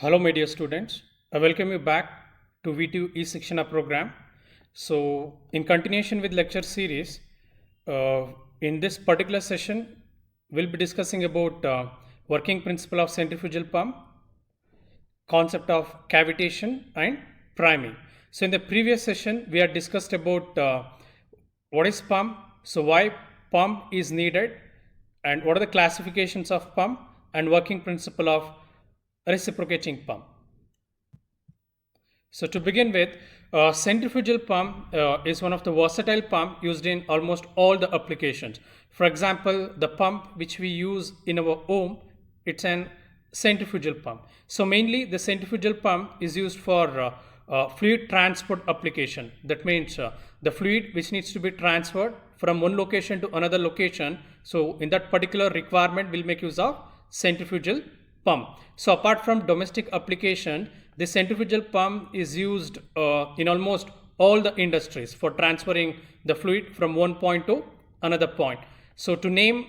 Hello, my dear students. I welcome you back to V2 e-Shikshana program. So, in continuation with lecture series, uh, in this particular session, we'll be discussing about working principle of centrifugal pump, concept of cavitation, and priming. So, in the previous session, we had discussed about what is pump, so why pump is needed, and what are the classifications of pump and working principle of reciprocating pump. So to begin with, centrifugal pump is one of the versatile pump used in almost all the applications. For example, the pump which we use in our home, it's an centrifugal pump. So mainly the centrifugal pump is used for fluid transport application. That means the fluid which needs to be transferred from one location to another location. So in that particular requirement, we'll make use of centrifugal pump. So apart from domestic application, the centrifugal pump is used in almost all the industries for transferring the fluid from one point to another point. So to name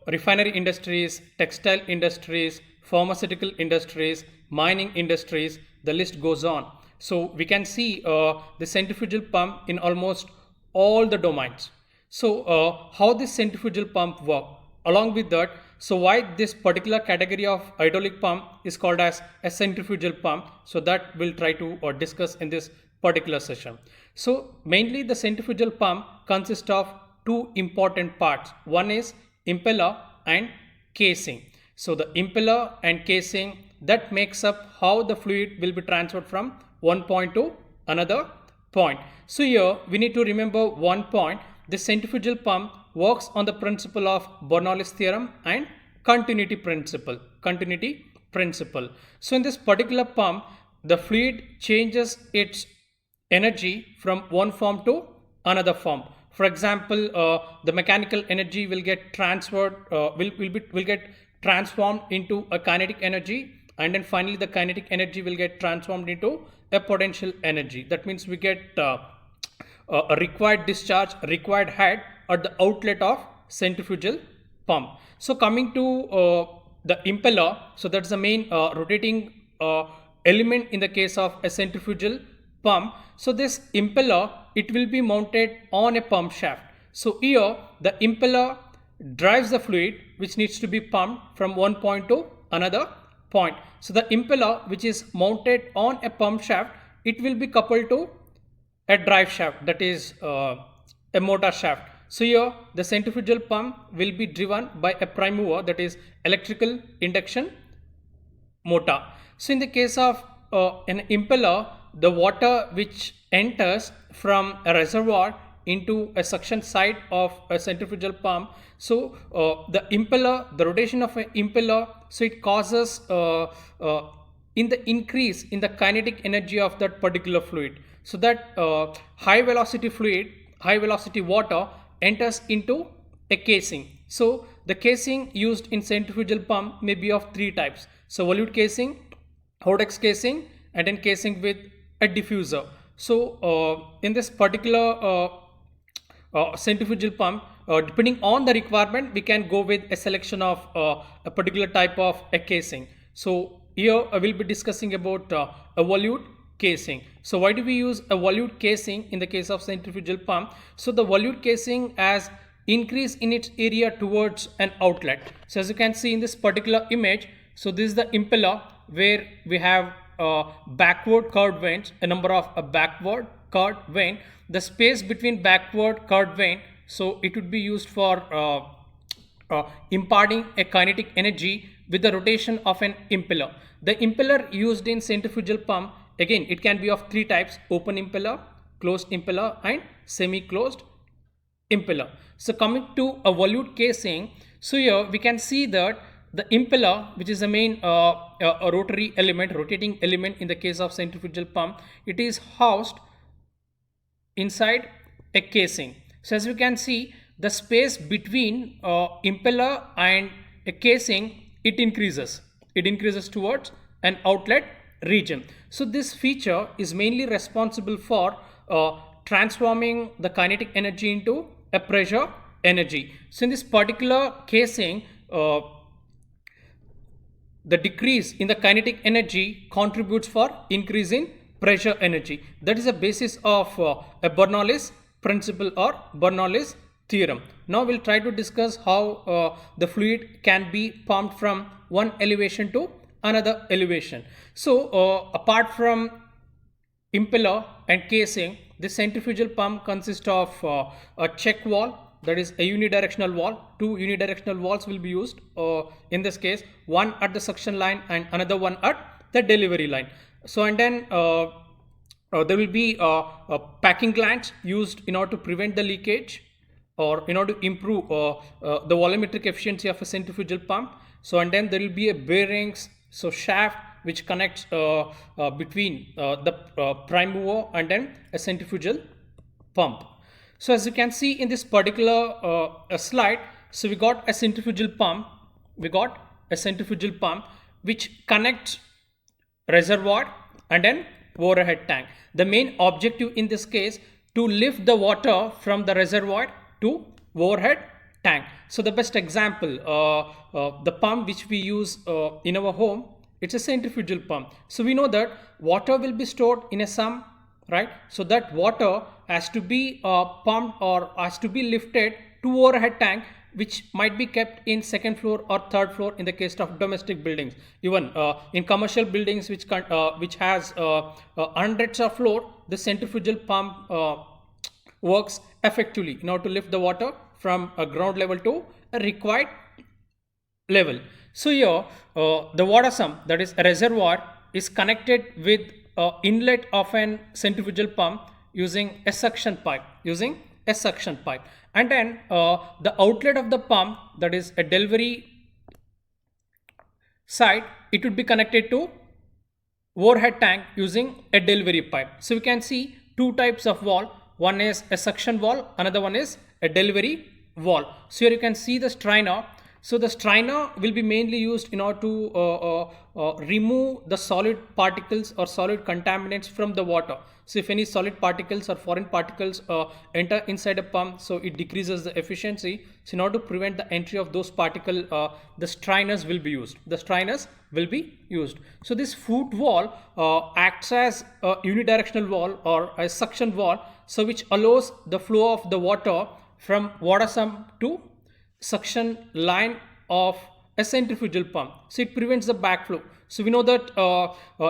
refinery industries, textile industries, pharmaceutical industries, mining industries, the list goes on. So we can see the centrifugal pump in almost all the domains. So how this centrifugal pump work? Along with that, so why this particular category of hydraulic pump is called as a centrifugal pump? So that we'll try to discuss in this particular session. So mainly the centrifugal pump consists of two important parts. One is impeller and casing. So the impeller and casing, that makes up how the fluid will be transferred from one point to another point. So here we need to remember one point. The centrifugal pump works on the principle of Bernoulli's theorem and continuity principle. So in this particular pump, the fluid changes its energy from one form to another form. For example, the mechanical energy will get transferred, will get transformed into a kinetic energy, and then finally the kinetic energy will get transformed into a potential energy. That means we get a required discharge, required head at the outlet of centrifugal pump. So coming to the impeller, so that's the main rotating element in the case of a centrifugal pump. So this impeller, it will be mounted on a pump shaft. So here the impeller drives the fluid which needs to be pumped from one point to another point. So the impeller which is mounted on a pump shaft, it will be coupled to a drive shaft, that is a motor shaft. So here the centrifugal pump will be driven by a prime mover, that is electrical induction motor. So in the case of an impeller, the water which enters from a reservoir into a suction side of a centrifugal pump, so the impeller, the rotation of an impeller, so it causes in the increase in the kinetic energy of that particular fluid, so that high velocity fluid, high velocity water enters into a casing. So the casing used in centrifugal pump may be of three types. So volute casing, Hodex casing, and then casing with a diffuser. So in this particular centrifugal pump, depending on the requirement, we can go with a selection of a particular type of a casing. So here I will be discussing about a volute casing. So why do we use a volute casing in the case of centrifugal pump? So the volute casing has increase in its area towards an outlet. So as you can see in this particular image, so this is the impeller where we have backward curved vanes, a number of backward curved vane. The space between backward curved vane, so it would be used for imparting a kinetic energy with the rotation of an impeller. The impeller used in centrifugal pump, again it can be of three types: open impeller, closed impeller, and semi-closed impeller. So coming to a volute casing, so here we can see that the impeller, which is the main a rotary element, rotating element in the case of centrifugal pump, it is housed inside a casing. So as you can see, the space between impeller and a casing, it increases towards an outlet region. So this feature is mainly responsible for transforming the kinetic energy into a pressure energy. So in this particular casing, the decrease in the kinetic energy contributes for increase in pressure energy. That is the basis of a Bernoulli's principle or Bernoulli's theorem. Now we'll try to discuss how the fluid can be pumped from one elevation to another elevation. So apart from impeller and casing, the centrifugal pump consists of a check valve, that is a unidirectional valve. Two unidirectional valves will be used in this case, one at the suction line and another one at the delivery line. So and then there will be packing glands used in order to prevent the leakage or in order to improve the volumetric efficiency of a centrifugal pump. So and then there will be a bearings, so shaft which connects between the prime mover and then a centrifugal pump. So as you can see in this particular slide, so we got a centrifugal pump, which connects reservoir and then overhead tank. The main objective in this case to lift the water from the reservoir to overhead tank. So the best example, the pump which we use in our home, it's a centrifugal pump. So we know that water will be stored in a sump, right? So that water has to be pumped or has to be lifted to overhead tank, which might be kept in second floor or third floor in the case of domestic buildings. Even in commercial buildings which has hundreds of floor, the centrifugal pump works effectively in order to lift the water from a ground level to a required level. So here the water sump, that is a reservoir, is connected with inlet of an centrifugal pump using a suction pipe, and then the outlet of the pump, that is a delivery side, it would be connected to overhead tank using a delivery pipe. So we can see two types of valve. One is a suction valve, another one is a delivery valve. So here you can see the strainer. So the strainer will be mainly used in order to remove the solid particles or solid contaminants from the water. So if any solid particles or foreign particles enter inside a pump, so it decreases the efficiency. So in order to prevent the entry of those particles, the strainers will be used. So this foot valve acts as a unidirectional valve or a suction valve, so which allows the flow of the water from water sump to suction line of a centrifugal pump. So it prevents the backflow. So we know that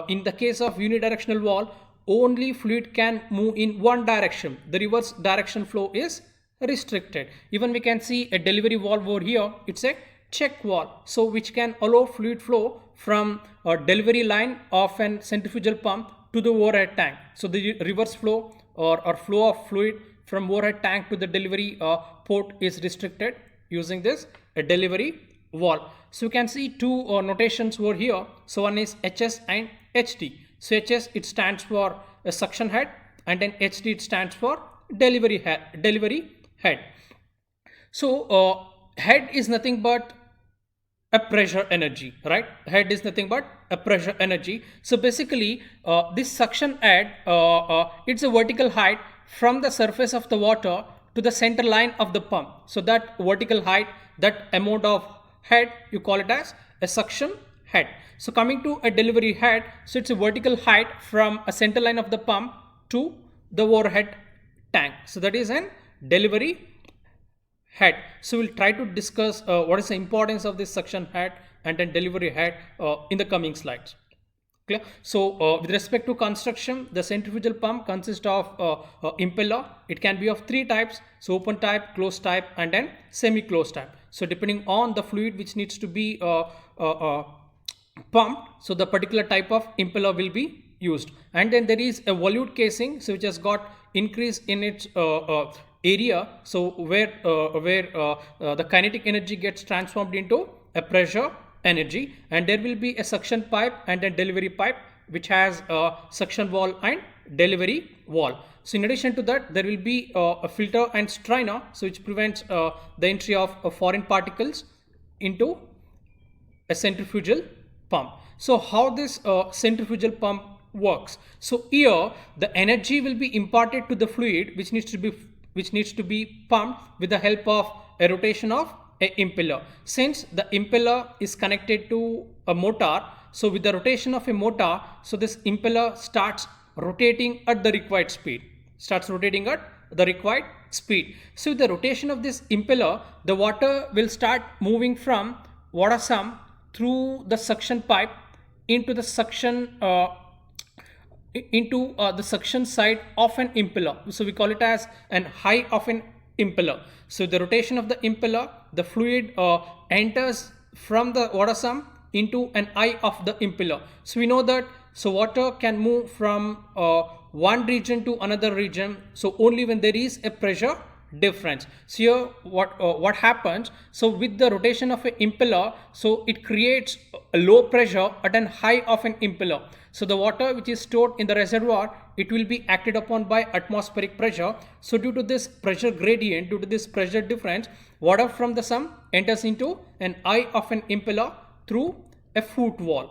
in the case of unidirectional valve, only fluid can move in one direction. The reverse direction flow is restricted. Even we can see a delivery valve over here. It's a check valve, so which can allow fluid flow from a delivery line of an centrifugal pump to the overhead tank. So the reverse flow or flow of fluid from overhead tank to the delivery port is restricted using this a delivery valve. So you can see two notations over here. So one is HS and HT. So HS, it stands for a suction head, and then HT, it stands for delivery head. So head is nothing but a pressure energy, right? Head is nothing but a pressure energy. So basically this suction head, it's a vertical height from the surface of the water to the center line of the pump. So that vertical height, that amount of head, you call it as a suction head. So coming to a delivery head, so it's a vertical height from a center line of the pump to the overhead tank. So that is an delivery head. So we'll try to discuss what is the importance of this suction head and then delivery head in the coming slides. Clear? So with respect to construction, the centrifugal pump consists of impeller. It can be of three types: so open type, closed type, and then semi-closed type. So depending on the fluid which needs to be pumped, so the particular type of impeller will be used. And then there is a volute casing, so which has got increase in its area, so where the kinetic energy gets transformed into a pressure energy, and there will be a suction pipe and a delivery pipe which has a suction valve and delivery valve. So in addition to that, there will be a filter and strainer, so which prevents the entry of foreign particles into a centrifugal pump. So how this centrifugal pump works? So here the energy will be imparted to the fluid which needs to be pumped with the help of a rotation of a impeller. Since the impeller is connected to a motor, so with the rotation of a motor, so this impeller starts rotating at the required speed. So with the rotation of this impeller, the water will start moving from water sump through the suction pipe into the suction the suction side of an impeller. So we call it as an eye of an impeller. So the rotation of the impeller, the fluid enters from the water sump into an eye of the impeller. So we know that so water can move from one region to another region, so only when there is a pressure difference. So here what happens, so with the rotation of an impeller, so it creates a low pressure at an high of an impeller. So the water which is stored in the reservoir, it will be acted upon by atmospheric pressure. So due to this pressure gradient, due to this pressure difference, water from the sump enters into an eye of an impeller through a foot wall,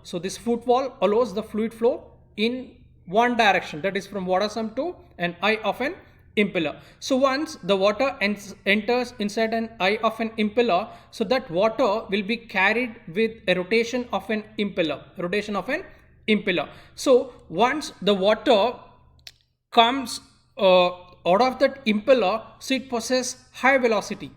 So this foot wall allows the fluid flow in one direction, that is from water sump to an eye of an impeller. So once the water enters inside an eye of an impeller, so that water will be carried with a rotation of an impeller. So once the water comes out of that impeller, so it possesses high velocity.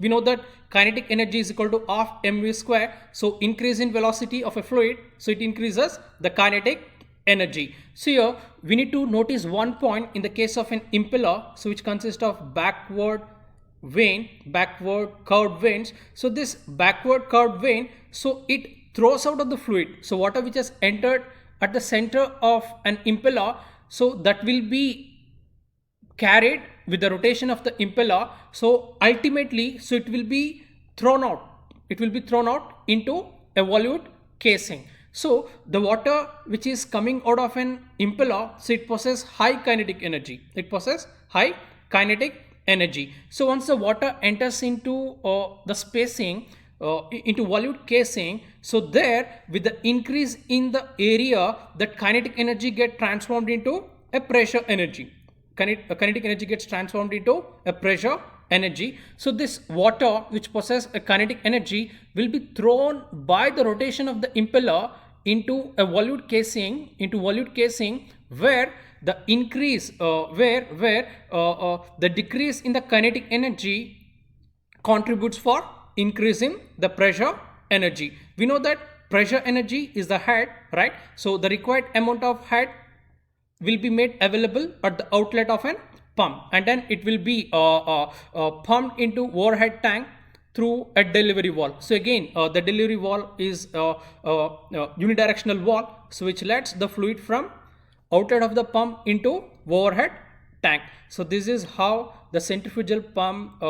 We know that kinetic energy is equal to half mv square. So increase in velocity of a fluid, so it increases the kinetic energy. So here we need to notice one point in the case of an impeller, so which consists of backward curved vanes. So this backward curved vane, so it throws out of the fluid. So water which has entered at the center of an impeller, so that will be carried with the rotation of the impeller. So ultimately, so it will be thrown out into a volute casing. So the water which is coming out of an impeller, so it possesses high kinetic energy. So once the water enters into the spacing into volute casing, so there with the increase in the area, that kinetic energy gets transformed into a pressure energy. Kinetic energy gets transformed into a pressure energy. So this water which possesses a kinetic energy will be thrown by the rotation of the impeller into a volute casing, where the increase the decrease in the kinetic energy contributes for increasing the pressure energy. We know that pressure energy is the head, right? So the required amount of head will be made available at the outlet of an pump, and then it will be pumped into overhead tank through a delivery valve. So again, the delivery valve is unidirectional valve, so which lets the fluid from outlet of the pump into overhead tank. So this is how the centrifugal pump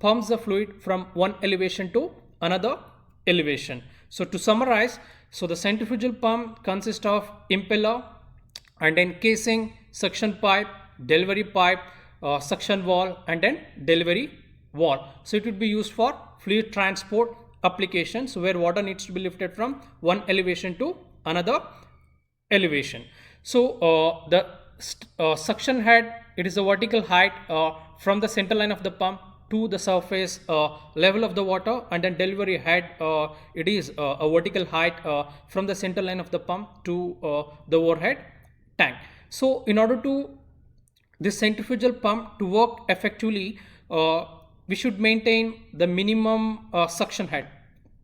pumps the fluid from one elevation to another elevation. So to summarize, so the centrifugal pump consists of impeller and then casing, suction pipe, delivery pipe, suction valve, and then delivery valve. So it would be used for fluid transport applications where water needs to be lifted from one elevation to another elevation. So the suction head, it is a vertical height from the center line of the pump to the surface level of the water, and then delivery head, it is a vertical height from the center line of the pump to the overhead tank. So in order to this centrifugal pump to work effectively, we should maintain the minimum suction head.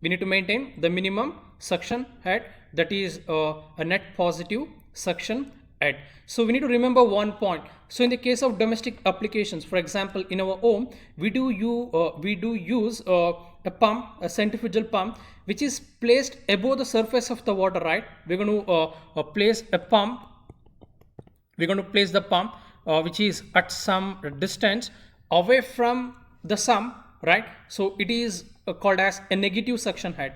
We need to maintain the minimum suction head, that is a net positive suction head. So we need to remember one point. So in the case of domestic applications, for example, in our home, we do use a pump, a centrifugal pump, which is placed above the surface of the water, right? We're going to place a pump. We're going to place the pump which is at some distance away from the sump, right? So it is called as a negative suction head.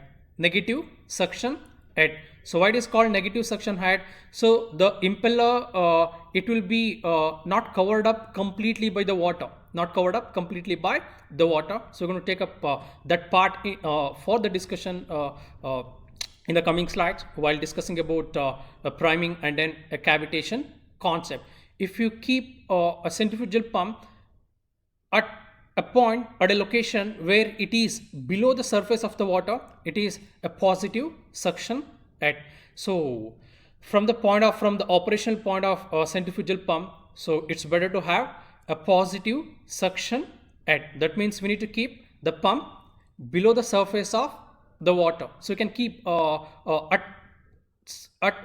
So why it is called negative suction head? So the impeller, it will be not covered up completely by the water. So we're going to take up that part for the discussion in the coming slides while discussing about a priming and then a cavitation concept. If you keep a centrifugal pump at a point at a location where it is below the surface of the water, it is a positive suction head. So from the operational point of centrifugal pump, so it's better to have a positive suction head. That means we need to keep the pump below the surface of the water. So you can keep at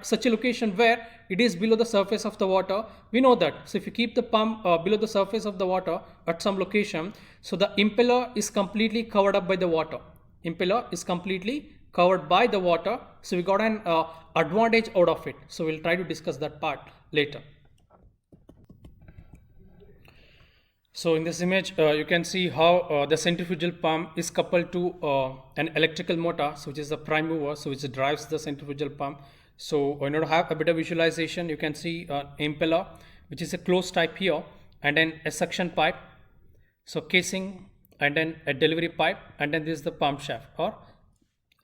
such a location where it is below the surface of the water. We know that. So if you keep the pump below the surface of the water at some location, so the impeller is completely covered up by the water. Impeller is completely covered by the water. So we got an advantage out of it. So we'll try to discuss that part later. So in this image, you can see how the centrifugal pump is coupled to an electrical motor, so which is the prime mover, so which drives the centrifugal pump. So in order to have a better visualization, you can see an impeller, which is a closed type here, and then a suction pipe, so casing, and then a delivery pipe, and then this is the pump shaft or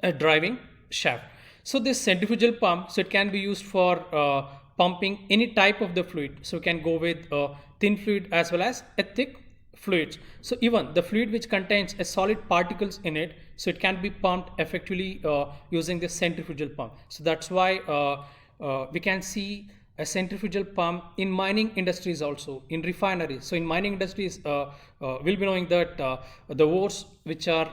a driving shaft. So this centrifugal pump, so it can be used for pumping any type of the fluid. So you can go with thin fluid as well as a thick fluids. So even the fluid which contains a solid particles in it, so it can be pumped effectively using this centrifugal pump. So that's why we can see a centrifugal pump in mining industries, also in refineries. So in mining industries, we'll be knowing that the ores which are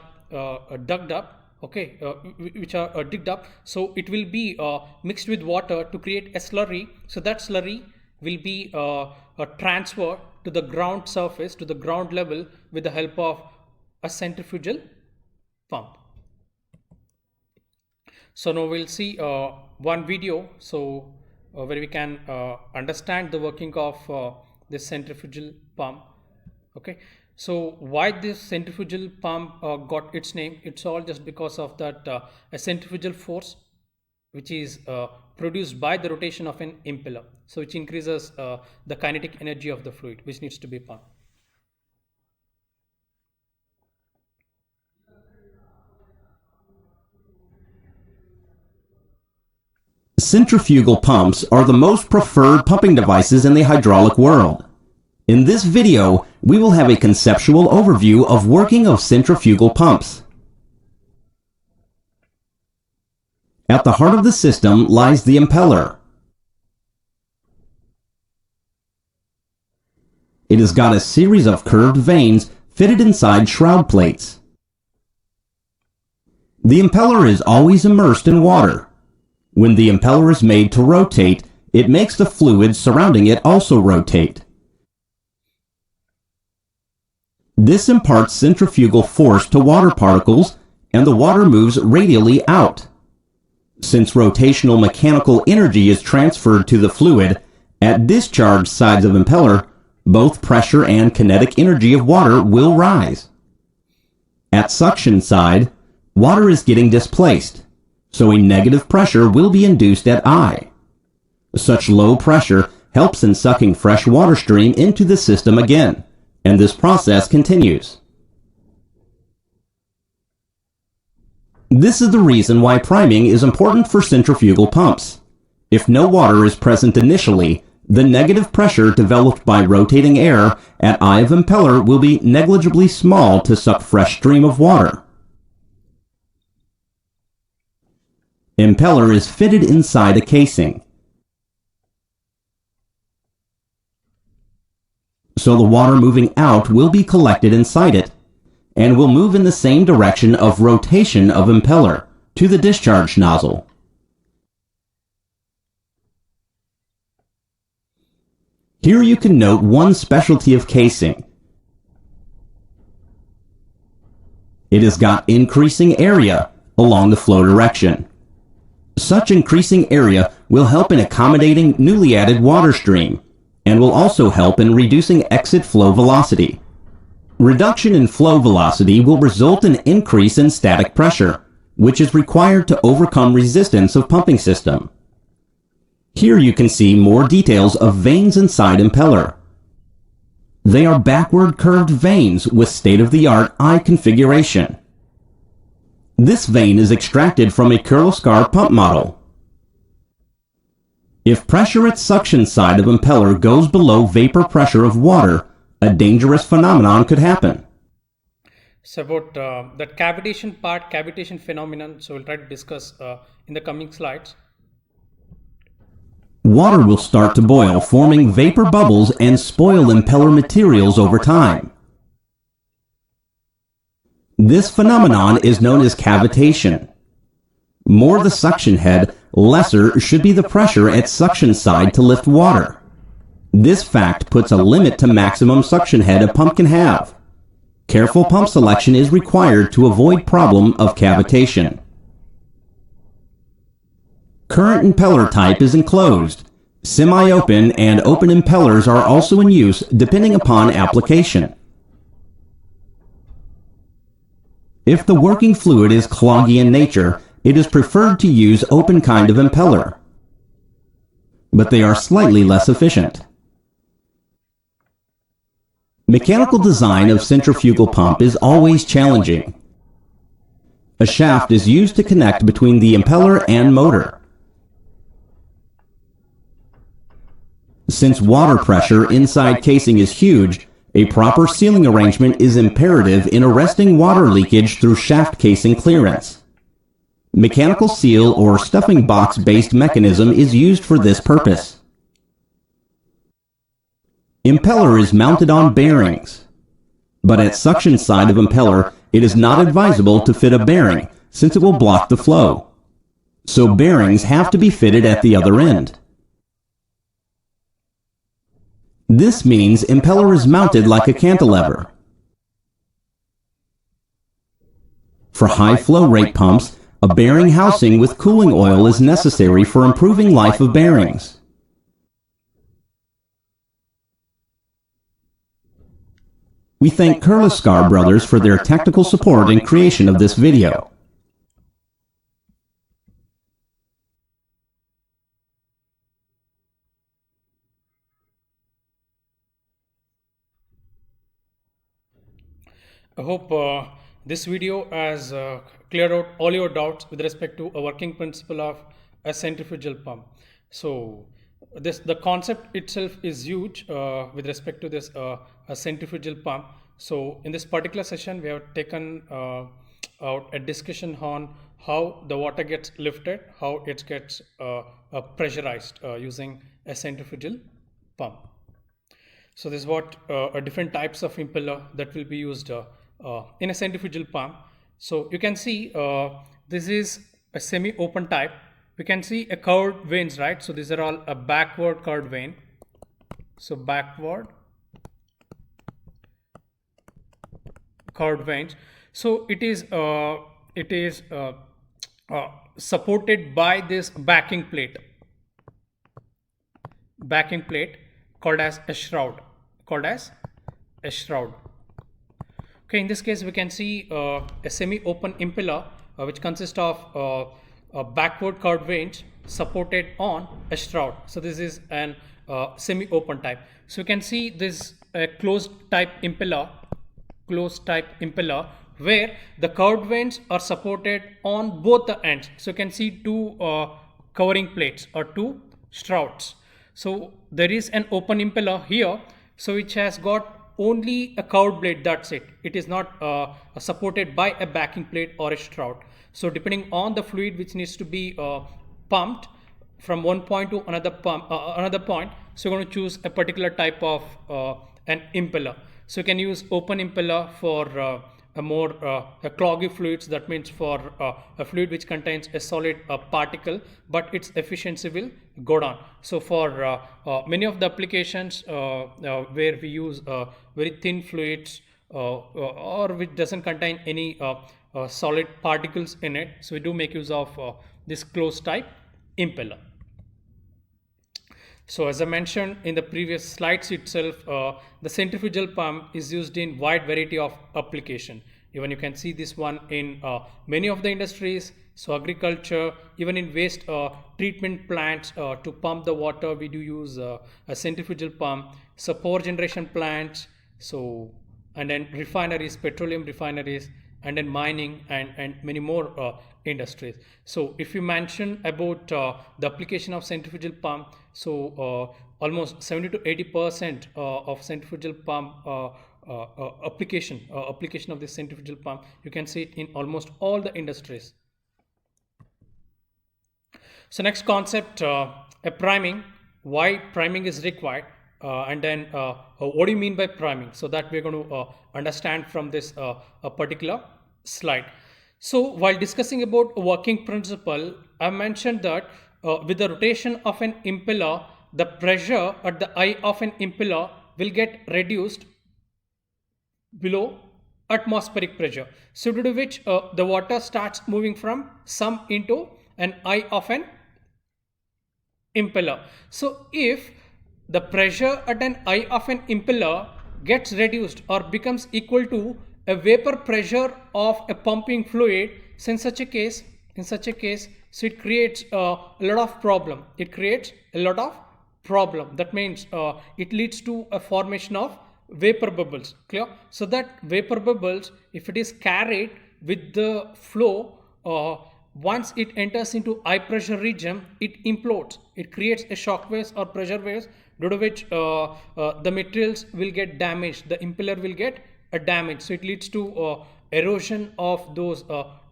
dug up, okay, which are digged up, so it will be mixed with water to create a slurry. So that slurry will be transferred to the ground surface, to the ground level, with the help of a centrifugal pump. So now we'll see one video, so where we can understand the working of this centrifugal pump. Okay, so why this centrifugal pump got its name? It's all just because of that a centrifugal force which is produced by the rotation of an impeller, so which increases the kinetic energy of the fluid which needs to be pumped. Centrifugal pumps are the most preferred pumping devices in the hydraulic world. In this video, we will have a conceptual overview of working of centrifugal pumps. At the heart of the system lies the impeller. It has got a series of curved vanes fitted inside shroud plates. The impeller is always immersed in water. When the impeller is made to rotate, it makes the fluid surrounding it also rotate. This imparts centrifugal force to water particles, and the water moves radially out. Since rotational mechanical energy is transferred to the fluid, at discharge sides of impeller, both pressure and kinetic energy of water will rise. At suction side, water is getting displaced, so a negative pressure will be induced at I. Such low pressure helps in sucking fresh water stream into the system again, and this process continues. This is the reason why priming is important for centrifugal pumps. If no water is present initially, the negative pressure developed by rotating air at I of impeller will be negligibly small to suck fresh stream of water. Impeller is fitted inside a casing, so the water moving out will be collected inside it and will move in the same direction of rotation of impeller to the discharge nozzle. Here you can note one specialty of casing. It has got increasing area along the flow direction. Such increasing area will help in accommodating newly added water stream and will also help in reducing exit flow velocity. Reduction in flow velocity will result in increase in static pressure, which is required to overcome resistance of pumping system. Here you can see more details of vanes inside impeller. They are backward curved vanes with state-of-the-art I configuration. This vane is extracted from a Kirloskar pump model. If pressure at suction side of impeller goes below vapor pressure of water, a dangerous phenomenon could happen. So about that cavitation part, cavitation phenomenon. So we'll try to discuss in the coming slides. Water will start to boil, forming vapor bubbles and spoil impeller materials over time. This phenomenon is known as cavitation. More the suction head, lesser should be the pressure at suction side to lift water. This fact puts a limit to maximum suction head a pump can have. Careful pump selection is required to avoid problem of cavitation. Current impeller type is enclosed. Semi-open and open impellers are also in use depending upon application. If the working fluid is cloggy in nature, it is preferred to use open kind of impeller, but they are slightly less efficient. Mechanical design of centrifugal pump is always challenging. A shaft is used to connect between the impeller and motor. Since water pressure inside casing is huge, a proper sealing arrangement is imperative in arresting water leakage through shaft casing clearance. Mechanical seal or stuffing box based mechanism is used for this purpose. Impeller is mounted on bearings, but at suction side of impeller it is not advisable to fit a bearing since it will block the flow. So bearings have to be fitted at the other end. This means impeller is mounted like a cantilever. For high flow rate pumps, a bearing housing with cooling oil is necessary for improving life of bearings. We thank Kirloskar Brothers for their technical support and creation of this video. I hope this video has cleared out all your doubts with respect to a working principle of a centrifugal pump. So the concept itself is huge with respect to this a centrifugal pump. So in this particular session, we have taken out a discussion on how the water gets lifted, how it gets pressurized using a centrifugal pump. So this is what different types of impeller that will be used in a centrifugal pump. So you can see this is a semi-open type. We can see a curved veins, right? So these are all a backward curved vein. So backward curved veins. So it is supported by this backing plate called as a shroud. Okay, in this case we can see a semi-open impeller which consists of backward curved veins supported on a shroud. So this is an semi-open type. So you can see this closed type impeller where the curved veins are supported on both the ends. So you can see two covering plates or two shrouds. So there is an open impeller here, so which has got only a curved blade, that's it. It is not supported by a backing plate or a shroud. So depending on the fluid which needs to be pumped from one point to another point, so you're going to choose a particular type of an impeller. So you can use open impeller for a more cloggy fluids. That means for a fluid which contains a solid particle, but its efficiency will go down. So for many of the applications where we use very thin fluids or which doesn't contain any solid particles in it, so we do make use of this closed type impeller. So as I mentioned in the previous slides itself, the centrifugal pump is used in wide variety of application. Even you can see this one in many of the industries. So agriculture, even in waste treatment plants to pump the water, we do use a centrifugal pump. So power generation plants, so and then refineries, petroleum refineries, and then mining and many more industries. So if you mention about the application of centrifugal pump, so almost 70 to 80% of centrifugal pump application of this centrifugal pump. You can see it in almost all the industries. So next concept, a priming. Why priming is required, and then what do you mean by priming? So that we're going to understand from this a particular slide. So while discussing about working principle, I mentioned that with the rotation of an impeller, the pressure at the eye of an impeller will get reduced below atmospheric pressure. So due to which the water starts moving from some into an eye of an impeller. So if the pressure at an eye of an impeller gets reduced or becomes equal to a vapor pressure of a pumping fluid, so in such a case, so it creates a lot of problem. That means it leads to a formation of vapor bubbles. Clear? So that vapor bubbles, if it is carried with the flow, once it enters into high pressure region, it implodes. It creates a shock waves or pressure waves, due to which the materials will get damaged. The impeller will get a damage. So it leads to erosion of those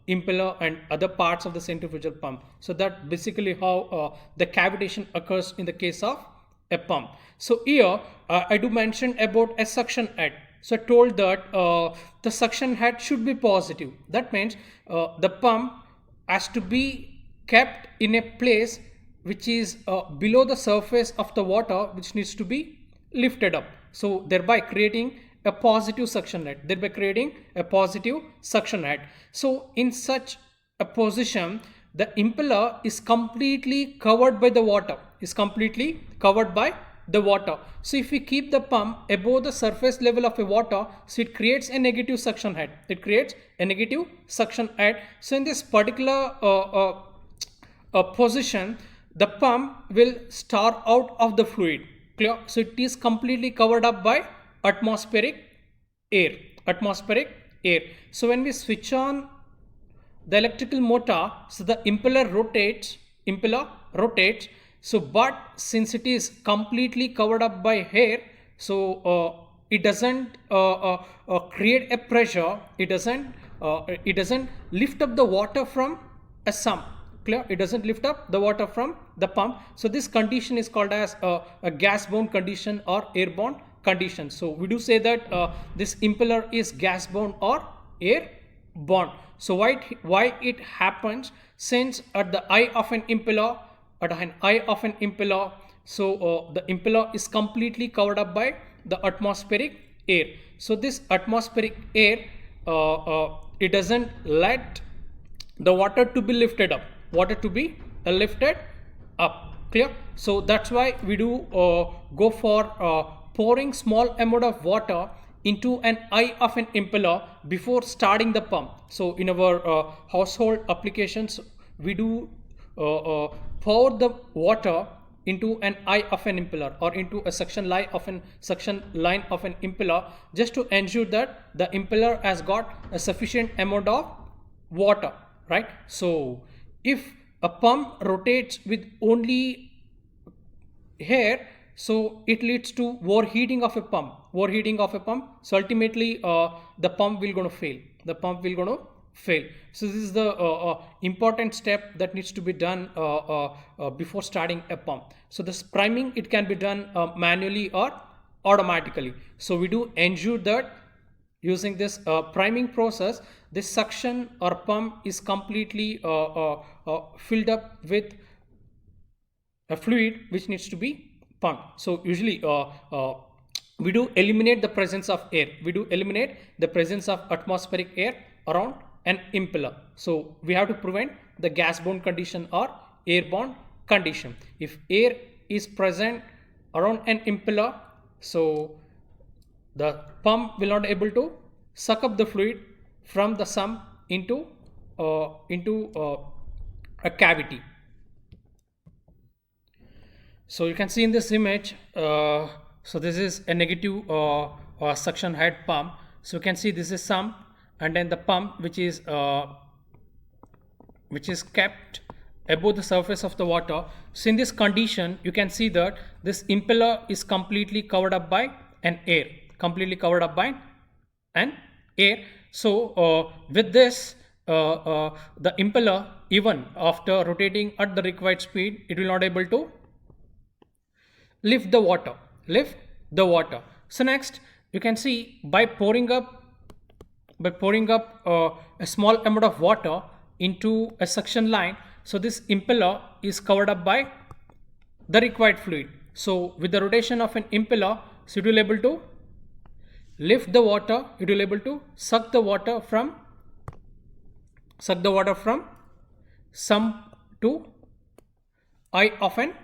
impeller and other parts of the centrifugal pump. So that basically how the cavitation occurs in the case of a pump. So here I do mention about a suction head. So I told that the suction head should be positive. That means the pump has to be kept in a place which is below the surface of the water, which needs to be lifted up. So thereby creating a positive suction head. So in such a position, the impeller is completely covered by the water. So if we keep the pump above the surface level of a water, so it creates a negative suction head. So in this particular position, the pump will start out of the fluid. Clear? So it is completely covered up by atmospheric air. So when we switch on the electrical motor, so the impeller rotates. So but since it is completely covered up by air, so it doesn't create a pressure. It doesn't lift up the water from a sump. Clear? It doesn't lift up the water from the pump. So this condition is called as a gas-bound condition or air-bound condition. So we do say that this impeller is gas-bound or air-bound. So why it happens? Since at the eye of an impeller, so the impeller is completely covered up by the atmospheric air. So this atmospheric air, it doesn't let the water to be lifted up. Clear? So that's why we do go for pouring small amount of water into an eye of an impeller before starting the pump. So in our household applications, we do pour the water into an eye of an impeller or into a suction line of an impeller, just to ensure that the impeller has got a sufficient amount of water, right? So if a pump rotates with only air, so it leads to overheating of a pump. So ultimately the pump will going to fail. So this is the important step that needs to be done before starting a pump. So this priming, it can be done manually or automatically. So we do ensure that using this priming process, this suction or pump is completely filled up with a fluid which needs to be pumped. So usually we do eliminate the presence of air. Atmospheric air around an impeller. So we have to prevent the gas-bound condition or air-bound condition. If air is present around an impeller, so the pump will not be able to suck up the fluid from the sump into a cavity. So you can see in this image, so this is a negative suction head pump. So you can see this is sump, and then the pump which is kept above the surface of the water. So in this condition, you can see that this impeller is completely covered up by an air. and air. So with this, the impeller, even after rotating at the required speed, it will not able to lift the water. So next, you can see by pouring up a small amount of water into a suction line, so this impeller is covered up by the required fluid. So with the rotation of an impeller, so it will able to lift the water, it will able to suck the water from sump to eye of an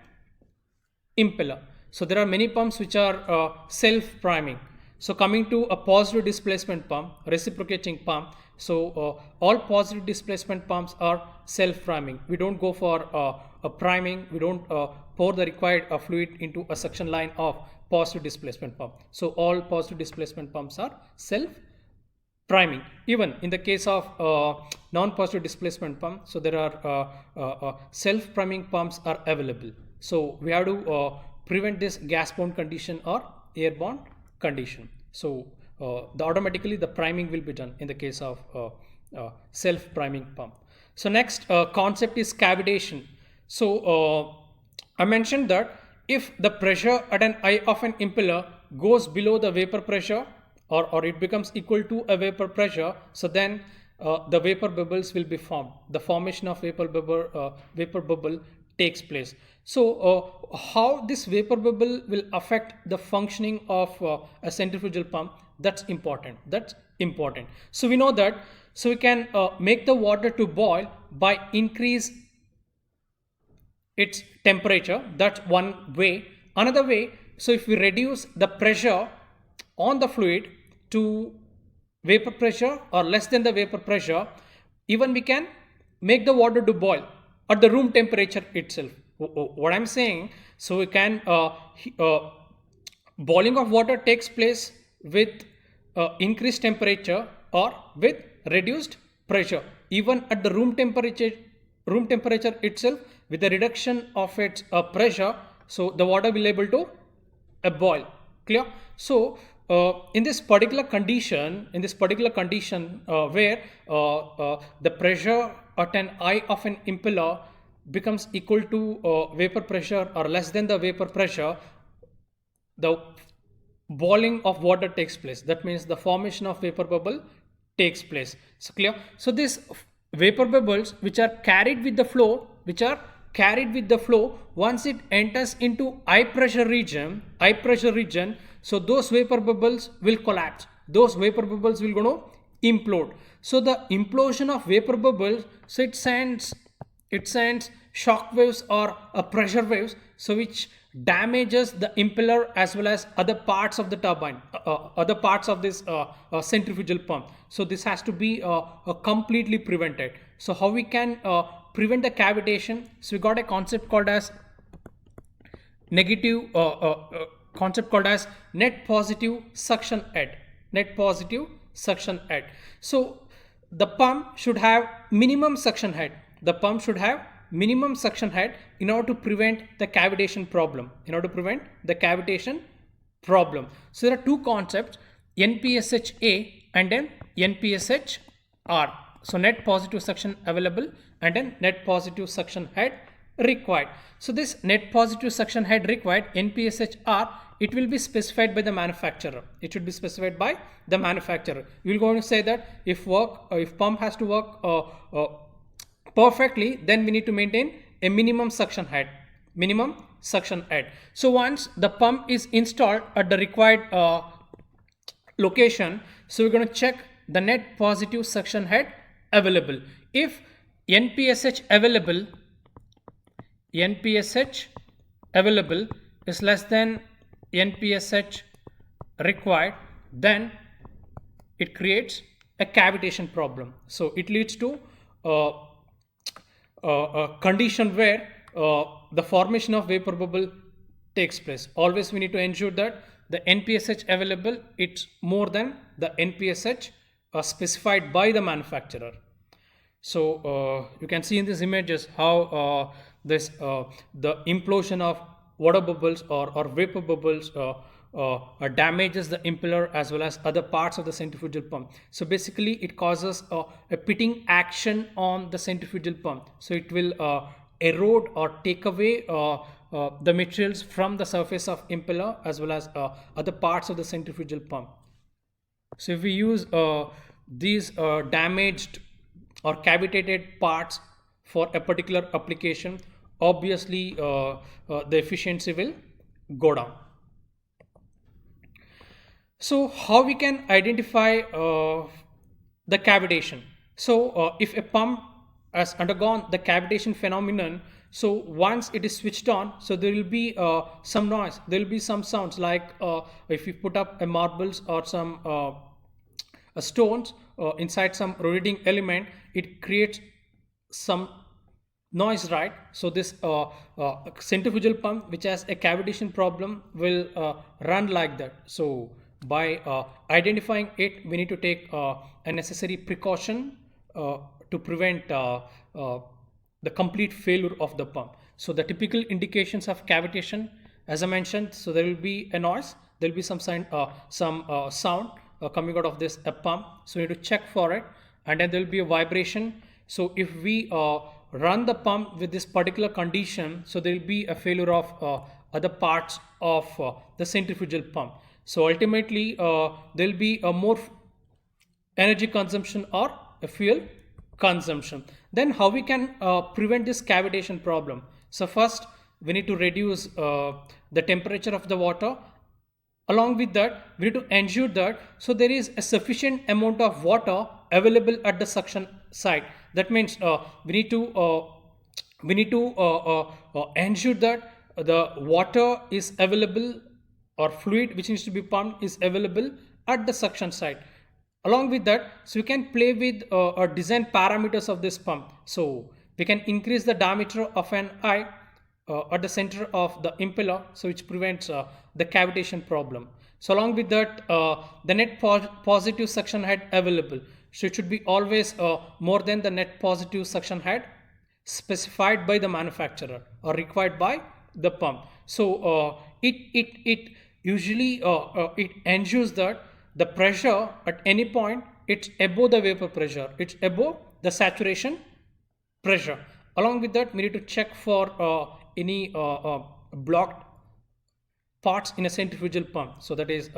impeller. So there are many pumps which are self-priming. So coming to a positive displacement pump, reciprocating pump. So all positive displacement pumps are self-priming. We don't go for a priming. We don't pour the required fluid into a suction line of positive displacement pump. So all positive displacement pumps are self-priming. Even in the case of non-positive displacement pump, so there are self-priming pumps are available. So we have to prevent this gas-bound condition or airborne condition. So automatically the priming will be done in the case of self-priming pump. So next concept is cavitation. So I mentioned that if the pressure at an eye of an impeller goes below the vapor pressure, or it becomes equal to a vapor pressure, so then the vapor bubbles will be formed. The formation of vapor bubble takes place. So how this vapor bubble will affect the functioning of a centrifugal pump, that's important. So we know that, so we can make the water to boil by increase its temperature. That's one way. Another way, so if we reduce the pressure on the fluid to vapor pressure or less than the vapor pressure, even we can make the water to boil at the room temperature itself. What I'm saying, so we can boiling of water takes place with increased temperature or with reduced pressure. Even at the room temperature itself, with the reduction of its pressure, so the water will able to boil. Clear? So in this particular condition where the pressure at an eye of an impeller becomes equal to vapor pressure or less than the vapor pressure, the boiling of water takes place. That means the formation of vapor bubble takes place. So clear? So these vapor bubbles which are carried with the flow, once it enters into high pressure region, so those vapor bubbles will collapse. Those vapor bubbles will gonna implode. So the implosion of vapor bubbles, so it sends shock waves or pressure waves, so which damages the impeller as well as other parts of the turbine, other parts of this centrifugal pump. So this has to be completely prevented. So how we can prevent the cavitation? So we got a concept called as net positive suction head. So the pump should have minimum suction head. In order to prevent the cavitation problem. So there are two concepts, NPSH-A and then NPSH-R. So net positive suction available and then net positive suction head required. So this net positive suction head required, NPSH-R, it will be specified by the manufacturer. You will go and say that if pump has to work perfectly, then we need to maintain a minimum suction head. So once the pump is installed at the required location, so we're going to check the net positive suction head available. If NPSH available is less than NPSH required, then it creates a cavitation problem. So it leads to a condition where the formation of vapor bubble takes place. Always we need to ensure that the NPSH available, it's more than the NPSH specified by the manufacturer. So you can see in these images how the implosion of water bubbles or vapor bubbles damages the impeller as well as other parts of the centrifugal pump. So basically it causes a pitting action on the centrifugal pump. So it will erode or take away the materials from the surface of impeller as well as other parts of the centrifugal pump. So if we use these damaged or cavitated parts for a particular application, obviously the efficiency will go down. So how we can identify the cavitation? So if a pump has undergone the cavitation phenomenon, so once it is switched on, so there will be some noise, there will be some sounds, like if you put up a marbles or some stones inside some rotating element, it creates some noise, right? So this centrifugal pump which has a cavitation problem will run like that. So by identifying it, we need to take a necessary precaution to prevent the complete failure of the pump. So the typical indications of cavitation, as I mentioned, so there will be a noise, there will be some sound coming out of this pump, so we need to check for it, and then there will be a vibration. So if we run the pump with this particular condition, so there will be a failure of other parts of the centrifugal pump. So ultimately there will be a more energy consumption or a fuel consumption. Then how we can prevent this cavitation problem? So first we need to reduce the temperature of the water. Along with that, we need to ensure that so there is a sufficient amount of water available at the suction site. That means we need to ensure that the water is available, or fluid which needs to be pumped is available at the suction site. Along with that, so we can play with design parameters of this pump. So we can increase the diameter of an eye at the center of the impeller, so which prevents the cavitation problem. So along with that, the net positive suction head available, so it should be always more than the net positive suction head specified by the manufacturer or required by the pump. So it usually it ensures that the pressure at any point, it's above the vapor pressure, it's above the saturation pressure. Along with that, we need to check for any blocked parts in a centrifugal pump. So that is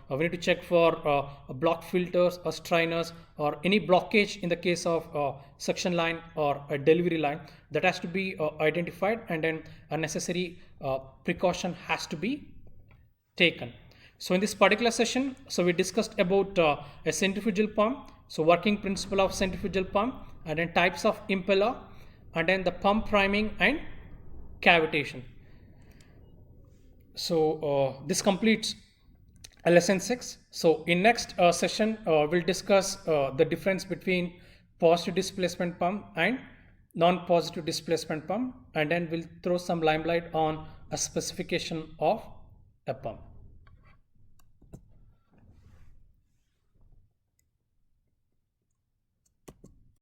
we need to check for blocked filters or strainers or any blockage in the case of suction line or a delivery line. That has to be identified, and then a necessary precaution has to be taken. So in this particular session, so we discussed about a centrifugal pump, so working principle of centrifugal pump, and then types of impeller, and then the pump priming and cavitation. So this completes lesson 6. So in next session we'll discuss the difference between positive displacement pump and non-positive displacement pump, and then we'll throw some limelight on a specification of a pump.